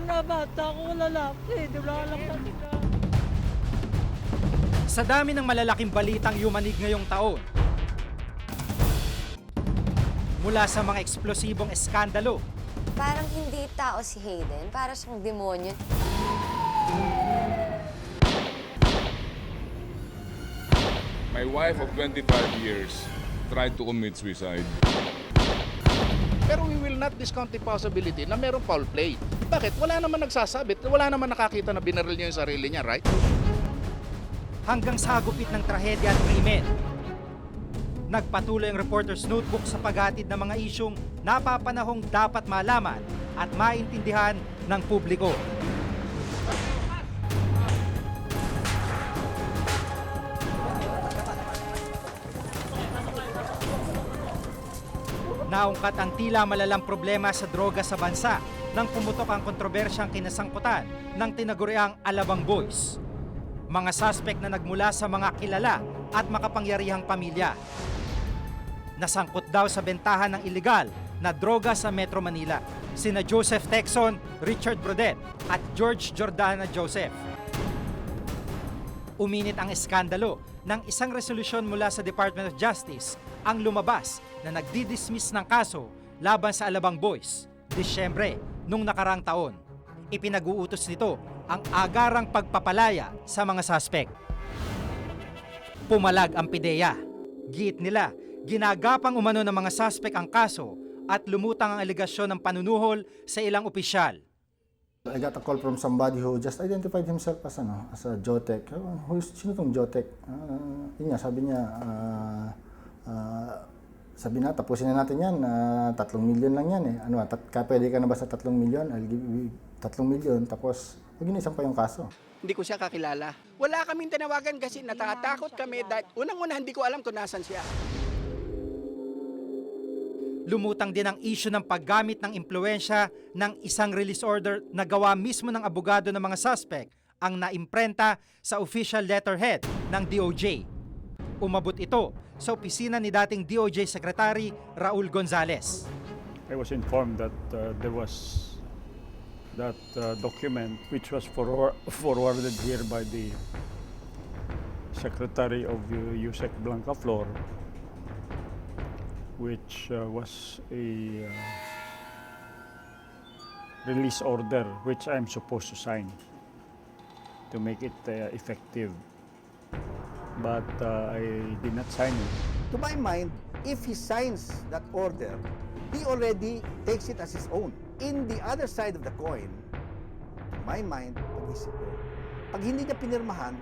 na bata ko lalaki, wala lang talaga. Sa dami ng malalaking balitang yumanig ngayong taon, mula sa mga eksplosibong eskandalo, Parang hindi tao si Hayden, para siyang demonyo. My wife of 25 years tried to commit suicide. Pero we will not discount the possibility na merong foul play. Bakit? Wala naman nagsasabit, wala naman nakakita na binaril niya yung sarili niya, right? hanggang sa hagupit ng trahedya at krimen. Nagpatuloy ang Reporter's Notebook sa paghatid ng mga isyong napapanahong dapat malaman at maintindihan ng publiko. Naungkat ang tila malalang problema sa droga sa bansa nang pumutok ang kontrobersyang kinasangkutan ng tinaguriang Alabang Boys. Mga suspect na nagmula sa mga kilala at makapangyarihang pamilya. Nasangkot daw sa bentahan ng iligal na droga sa Metro Manila. Sina Joseph Tecson, Richard Brodet at George Jordana Joseph. Uminit ang eskandalo nang isang resolusyon mula sa Department of Justice ang lumabas na nagdi-dismiss ng kaso laban sa Alabang Boys, Disyembre nung nakarang taon. Ipinag-uutos nito ang agarang pagpapalaya sa mga suspect. Pumalag ang PIDEA. Giit nila, ginagapang umano ng mga suspect ang kaso at lumutang ang aligasyon ng panunuhol sa ilang opisyal. I got a call from somebody who just identified himself as a Jotec. Sino tong Jotec? Yun nga, sabi na, tapusin na natin yan, 3 milyon lang yan eh. Pwede ka na ba sa 3 milyon? I'll give you 3 milyon, tapos mag-inisang pa yung kaso. Hindi ko siya kakilala. Wala kaming tinawagan kasi natatakot kami dahil unang-una hindi ko alam kung nasan siya. Lumutang din ang issue ng paggamit ng impluensya ng isang release order na gawa mismo ng abogado ng mga suspect ang naimprenta sa official letterhead ng DOJ. Umabot ito sa opisina ni dating DOJ Secretary Raul Gonzales. I was informed that there was that document which was forwarded here by the Secretary of USEC Blanca Flor, which was a release order which I'm supposed to sign to make it effective. But I did not sign it. To my mind, if he signs that order, he already takes it as his own. In the other side of the coin, to my mind, pag-isip ko, pag hindi niya pinirmahan,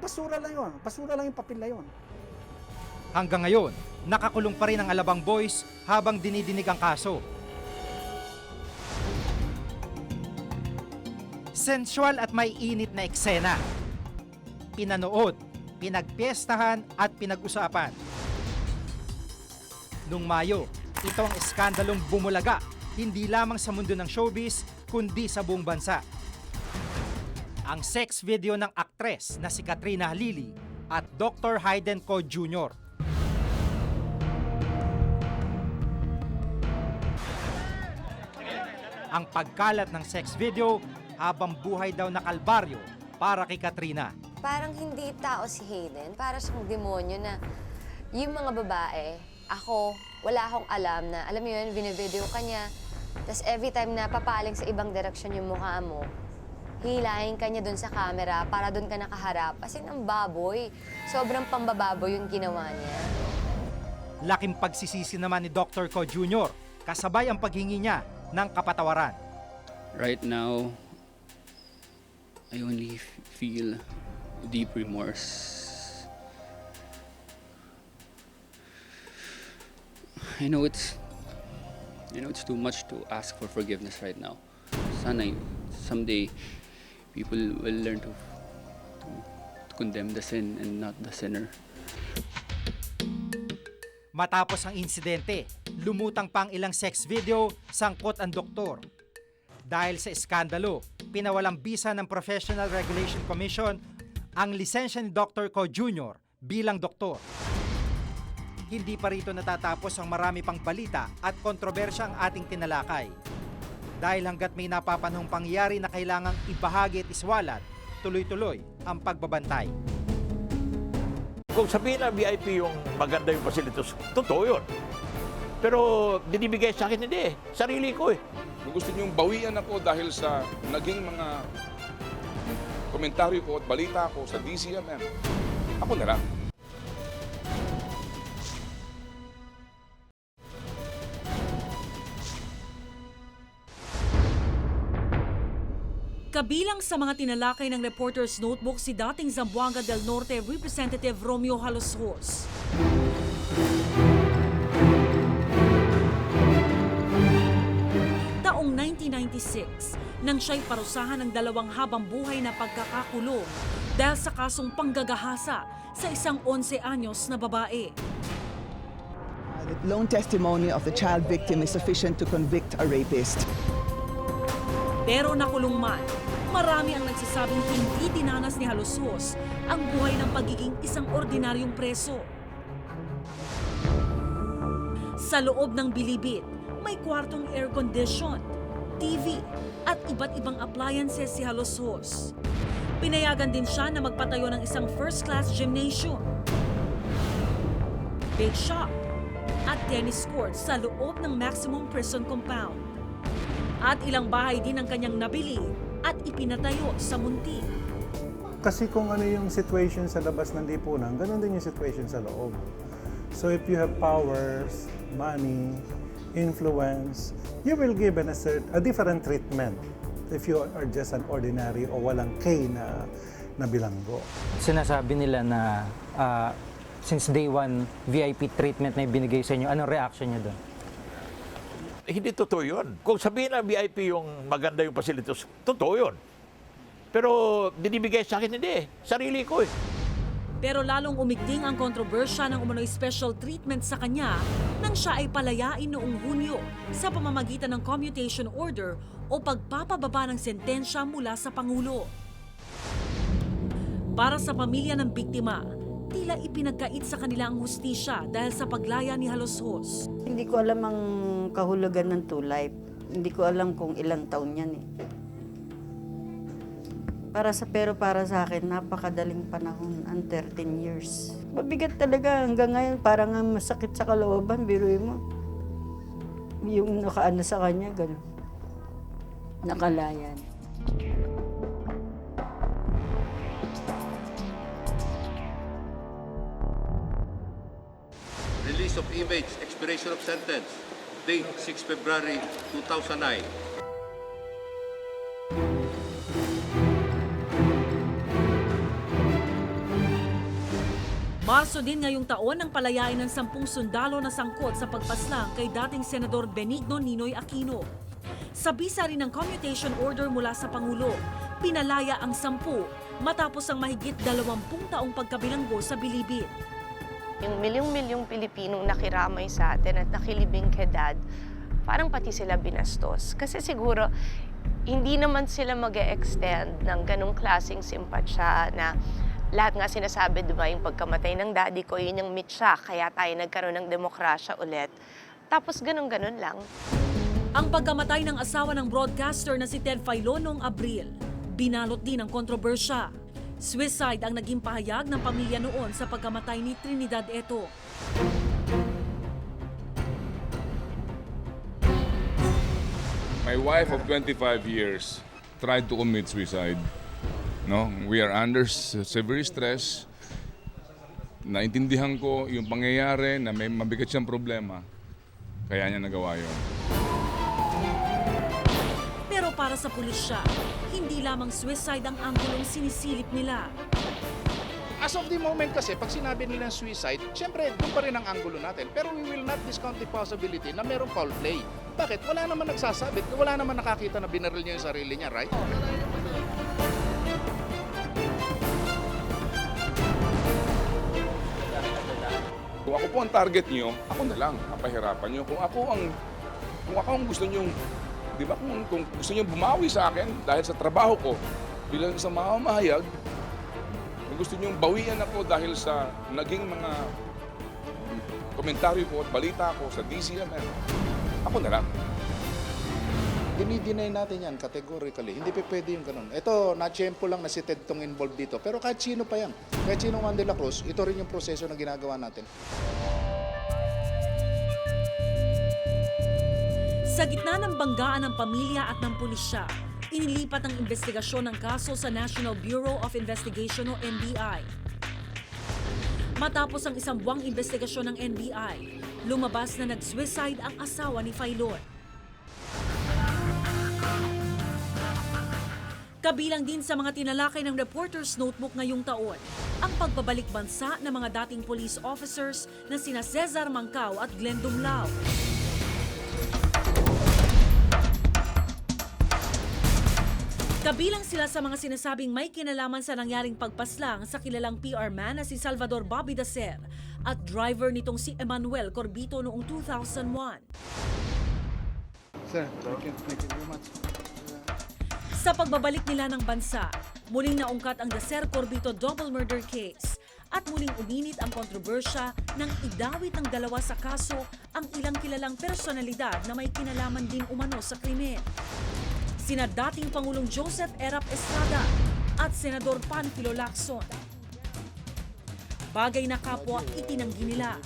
basura lang yun. Basura lang yung papel na yun. Hanggang ngayon, nakakulong pa rin ang Alabang Boys habang dinidinig ang kaso. Sensual at may init na eksena. Pinanood, pinagpiestahan at pinag-usapan. Noong Mayo, ito ang eskandalong bumulaga hindi lamang sa mundo ng showbiz kundi sa buong bansa. Ang sex video ng aktres na si Katrina Halili at Dr. Hayden Co. Jr. Ang pagkalat ng sex video habang buhay daw na kalbaryo para kay Katrina. Parang hindi tao si Hayden, para siyang demonyo na yung mga babae, ako, wala akong alam na, alam mo yun, binivideo ka niya, tapos every time na papaling sa ibang direksyon yung mukha mo, hilahin ka niya dun sa camera para dun ka nakaharap. As in, ang baboy. Sobrang pambababoy yung ginawa niya. Laking pagsisisi naman ni Dr. Co. Jr. kasabay ang paghingi niya ng kapatawaran. Right now, I only feel deep remorse. I know it's too much to ask for forgiveness right now. Sana someday people will learn to condemn the sin and not the sinner. Matapos ang insidente, lumutang pang ilang sex video sangkot ang doktor. Dahil sa eskandalo, pinawalang bisa ng Professional Regulation Commission ang lisensya ni Dr. Co. Jr. bilang doktor. Hindi pa rito natatapos ang marami pang balita at kontrobersya ang ating tinalakay. Dahil hanggat may napapanahong pangyayari na kailangang ibahagi at iswalat, tuloy-tuloy ang pagbabantay. Kung sabihin na VIP yung maganda yung facilities, totoo yun. Pero dinibigay sa akin, hindi eh. Sarili ko eh. Kung gusto niyong bawian ako dahil sa naging mga komentaryo ko at balita ko sa DCMM, ako na lang. Kabilang sa mga tinalakay ng Reporter's Notebook si dating Zamboanga del Norte Representative Romeo Haloshos. Taong 1996, nang siya'y parusahan ng 2 habang buhay na pagkakakulong dahil sa kasong panggagahasa sa isang 11 anyos na babae. The lone testimony of the child victim is sufficient to convict a rapist. Pero nakulong man, marami ang nagsasabing hindi dinanas ni Haloshos ang buhay ng pagiging isang ordinaryong preso. Sa loob ng bilibid, may kwartong air condition, TV, at iba't ibang appliances si Haloshos. Pinayagan din siya na magpatayo ng isang first-class gymnasium, bake shop, at tennis court sa loob ng maximum prison compound. At ilang bahay din ang kanyang nabili at ipinatayo sa munti. Kasi kung ano yung situation sa labas ng lipunan, ganun din yung situation sa loob. So if you have powers, money, influence, you will given a different treatment if you are just an ordinary o walang K na bilanggo. Sinasabi nila na since day one, VIP treatment na ibinigay sa inyo, anong reaction niyo doon? Hindi totoo yun. Kung sabihin na VIP yung maganda yung facilities, totoo yun. Pero dinibigay sa akin, hindi eh. Sarili ko eh. Pero lalong umigting ang kontrobersya ng umano'y special treatment sa kanya nang siya ay palayain noong Hunyo sa pamamagitan ng commutation order o pagpapababa ng sentensya mula sa Pangulo. Para sa pamilya ng biktima, tila ipinagkait sa kanila ang hustisya dahil sa paglaya ni Haloshos. Hindi ko alam ang kahulugan ng 2 life. Hindi ko alam kung ilang taon yan eh. Pero para sa akin, napakadaling panahon, ang 13 years. Mabigat talaga hanggang ngayon, parang masakit sa kalooban, biruin mo. Yung nakaano sa kanya, gano'n. Nakalayan. Release of image, expiration of sentence, date 6 February 2009. Marso din ngayong taon ang palayain ng 10 sundalo na sangkot sa pagpaslang kay dating Senador Benigno Ninoy Aquino. Sa bisa rin ng commutation order mula sa Pangulo, pinalaya ang 10 matapos ang mahigit 20 taong pagkabilanggo sa bilibid. Yung milyong-milyong Pilipinong nakiramay sa atin at nakilibing kay Dad, parang pati sila binastos. Kasi siguro, hindi naman sila mag-e-extend ng ganong klaseng simpatsya na lahat nga sinasabi, diba, yung pagkamatay ng daddy ko, yun yung mitsa, kaya tayo nagkaroon ng demokrasya ulit. Tapos ganun-ganun lang. Ang pagkamatay ng asawa ng broadcaster na si Ted Filon noong Abril, binalot din ng kontrobersya. Suicide ang naging pahayag ng pamilya noon sa pagkamatay ni Trinidad Eto. My wife of 25 years tried to commit suicide. No, we are under severe stress. Naintindihan ko yung pangyayari na may mabigat siyang problema. Kaya niya nagawa yun. Pero para sa pulisya, hindi lamang suicide ang anggulong sinisilip nila. As of the moment kasi, pag sinabi nilang suicide, syempre, doon pa rin ang anggulo natin. Pero we will not discount the possibility na merong foul play. Bakit? Wala naman nagsasabit, wala naman nakakita na binaril niya yung sarili niya, right? Kung ako po ang target niyo, ako na lang, kapahirapan niyo. Kung ako ang gusto niyo, di ba, kung gusto niyo bumawi sa akin dahil sa trabaho ko bilang isang mamamahayag, kung gusto niyo bawian ako dahil sa naging mga komentaryo ko at balita ko sa DCMM, ako na lang. dinideny natin yan categorically. Hindi pa pwede yung ganun. Ito, na-tiyempo lang na si Ted tong involved dito. Pero kahit sino pa yan, kahit sino Juan de la Cruz, ito rin yung proseso na ginagawa natin. Sa gitna ng banggaan ng pamilya at ng pulisya, inilipat ang investigasyon ng kaso sa National Bureau of Investigation o NBI. Matapos ang isang buwang investigasyon ng NBI, lumabas na nag-suicide ang asawa ni Failon. Kabilang din sa mga tinalakay ng Reporter's Notebook ngayong taon, ang pagbabalik bansa ng mga dating police officers na sina Cesar Mancao at Glenn Dumlao. Kabilang sila sa mga sinasabing may kinalaman sa nangyaring pagpaslang sa kilalang PR man na si Salvador Bobby Dacer at driver nitong si Emmanuel Corbito noong 2001. Sir, thank you very much. Sa pagbabalik nila ng bansa, muling naungkat ang Dacer Corbito double murder case at muling uminit ang kontrobersya ng idawit ng dalawa sa kaso ang ilang kilalang personalidad na may kinalaman din umano sa krimen. Sina dating Pangulong Joseph Erap Estrada at Senador Panfilo Lacson. Bagay na kapwa itinanggi nila.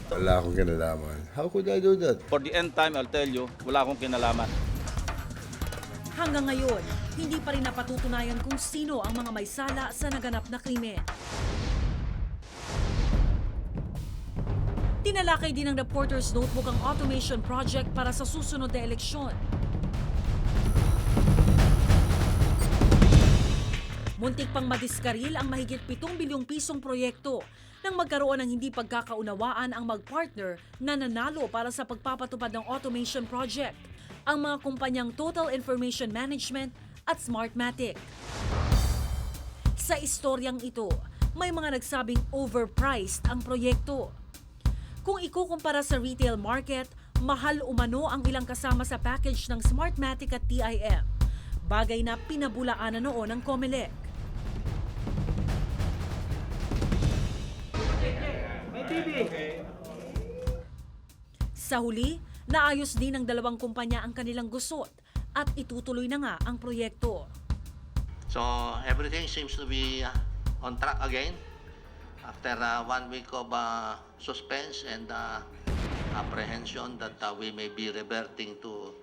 Wala akong kinalaman. How could I do that? For the end time, I'll tell you, wala akong kinalaman. Hanggang ngayon, hindi pa rin napatutunayan kung sino ang mga may sala sa naganap na krimen. Tinalakay din ng Reporter's Notebook ang automation project para sa susunod na eleksyon. Muntik pang madiskaril ang mahigit 7 bilyong pisong proyekto nang magkaroon ng hindi pagkakaunawaan ang magpartner na nanalo para sa pagpapatupad ng automation project, ang mga kumpanyang Total Information Management at Smartmatic. Sa istoryang ito, may mga nagsabing overpriced ang proyekto. Kung ikukumpara sa retail market, mahal umano ang ilang kasama sa package ng Smartmatic at TIM, bagay na pinabulaanan noon ng COMELEC. Sa huli, naayos din ng dalawang kumpanya ang kanilang gusot at itutuloy na nga ang proyekto. So everything seems to be on track again after 1 week of suspense and apprehension that we may be reverting to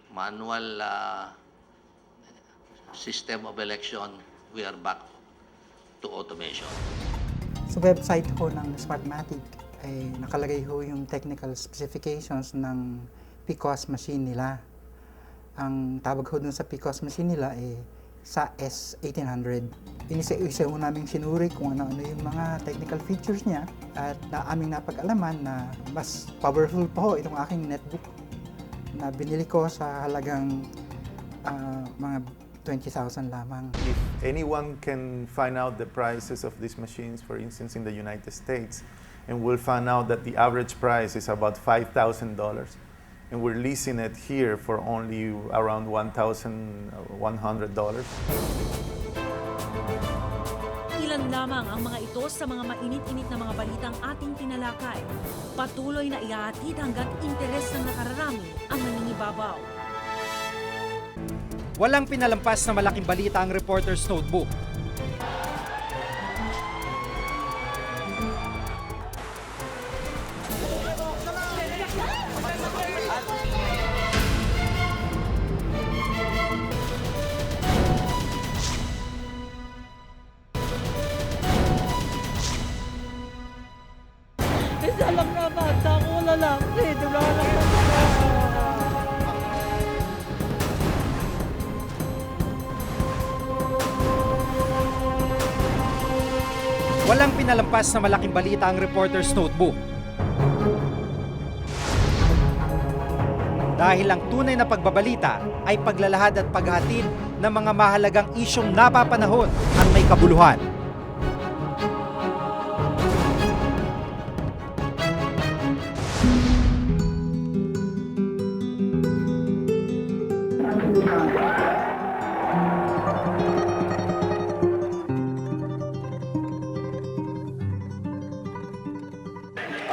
manual system of election. We are back to automation. Sa website ho ng Smartmatic ay nakalagay ho yung technical specifications ng PCOS machine nila. Ang tawag ho dun sa PCOS machine nila ay sa S1800. Inisa-isa ho namin sinuri kung ano-ano yung mga technical features niya at aming napag-alaman na mas powerful pa ho itong aking netbook na binili ko sa halagang mga 20,000 lamang. If anyone can find out the prices of these machines, for instance, in the United States, and we'll find out that the average price is about $5,000, and we're leasing it here for only around $1,100. Ilan lamang ang mga ito sa mga mainit-init na mga balitang ating tinalakay. Patuloy na ihahatid hanggat interes ng nakararami ang nangingibabaw. Walang pinalampas na malaking balita ang Reporter's Notebook. Isa lang na bata ko, lalaki. Dula lang na Walang pinalampas na malaking balita ang Reporter's Notebook. Dahil ang tunay na pagbabalita ay paglalahad at paghatid ng mga mahalagang isyong napapanahon at may kabuluhan.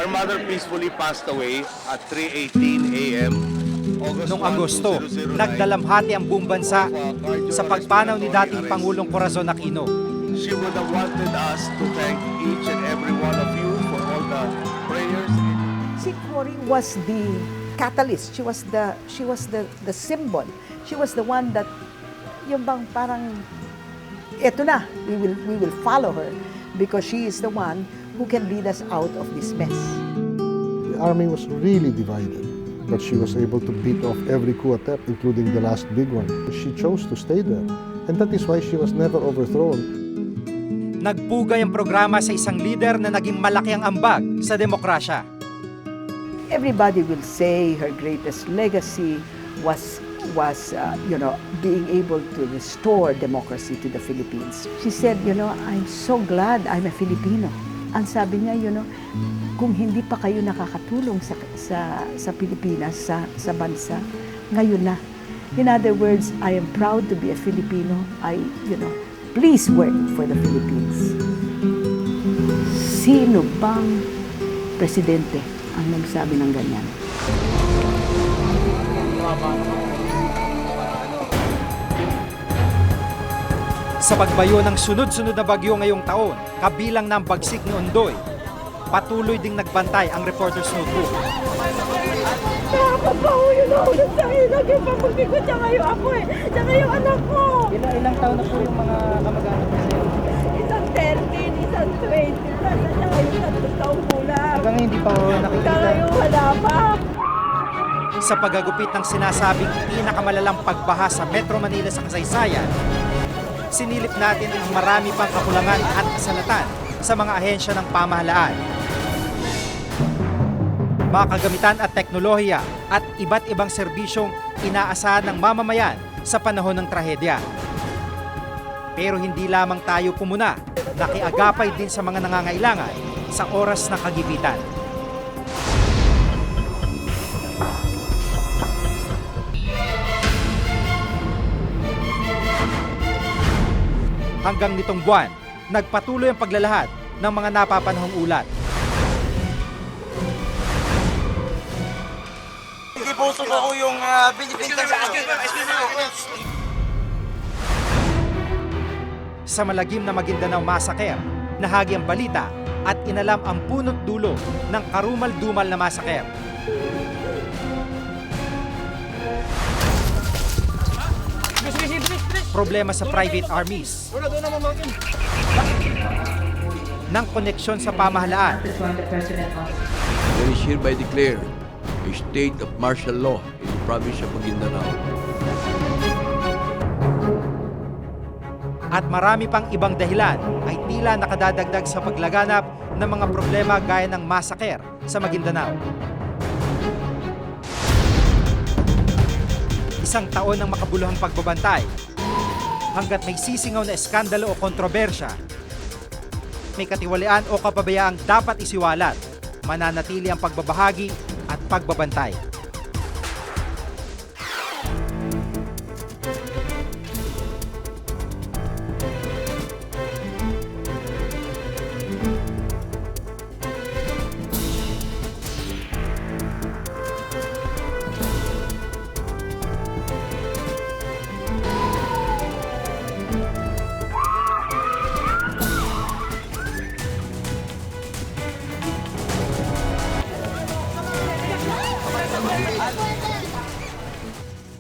Our mother peacefully passed away at 3:18 a.m. Noong Agosto, nagdalamhati ang buong bansa sa pagpanaw ni dating Pangulong Corazon Aquino. She would have wanted us to thank each and every one of you for all the prayers. Si Cory was the catalyst. She was the symbol. She was the one that yung bang parang eto na, we will follow her because she is the one who can lead us out of this mess. The army was really divided, but she was able to beat off every coup attempt, including the last big one. She chose to stay there, and that is why she was never overthrown. Nagpugay ang programa sa isang leader na naging malaki ang ambag sa demokrasya. Everybody will say her greatest legacy was being able to restore democracy to the Philippines. She said, I'm so glad I'm a Filipino. Ang sabi niya, kung hindi pa kayo nakakatulong sa Pilipinas, sa bansa, ngayon na. In other words, I am proud to be a Filipino. Please work for the Philippines. Sino bang presidente ang nagsabi ng ganyan? Sa pagbayo ng sunod-sunod na bagyo ngayong taon, kabilang ng bagsik ni Ondoy, patuloy ding nagbantay ang Reporter's Notebook. Nakakapahulog na ulit sa ilag yung pamangkin ko, tsaka yung ako tsaka yung anak ko. Ilang taon na po yung mga kamag-anak mo sa'yo? Isang 13, isang 20, tsaka yung 3 taong gulang. Hanggang hindi pa ako nakikita. Tsaka yung wala pa. Sa paggagupit ng sinasabing pinakamalalang pagbaha sa Metro Manila sa kasaysayan, sinilip natin ang marami pang kakulangan at kasalatan sa mga ahensya ng pamahalaan. Mga kagamitan at teknolohiya at iba't ibang serbisyong inaasahan ng mamamayan sa panahon ng trahedya. Pero hindi lamang tayo pumuna, nakiagapay din sa mga nangangailangan sa oras ng kagipitan. Hanggang nitong buwan, nagpatuloy ang paglalahad ng mga napapanahong ulat. Hindi po totoo yung binibintang sa akin. Sa malagim na Maguindanao Massacre, nahagi ang balita at inalam ang punot dulo ng karumal-dumal na massacre. Problema sa private armies, ng koneksyon sa pamahalaan, There is hereby declared a state of martial law in the province of Maguindanao. at marami pang ibang dahilan ay tila nakadadagdag sa paglaganap ng mga problema gaya ng massacre sa Maguindanao. Isang taon ng makabuluhang pagbabantay, hanggat may sisingaw na eskandalo o kontrobersya, may katiwalian o kapabayaang dapat isiwalat, mananatili ang pagbabahagi at pagbabantay.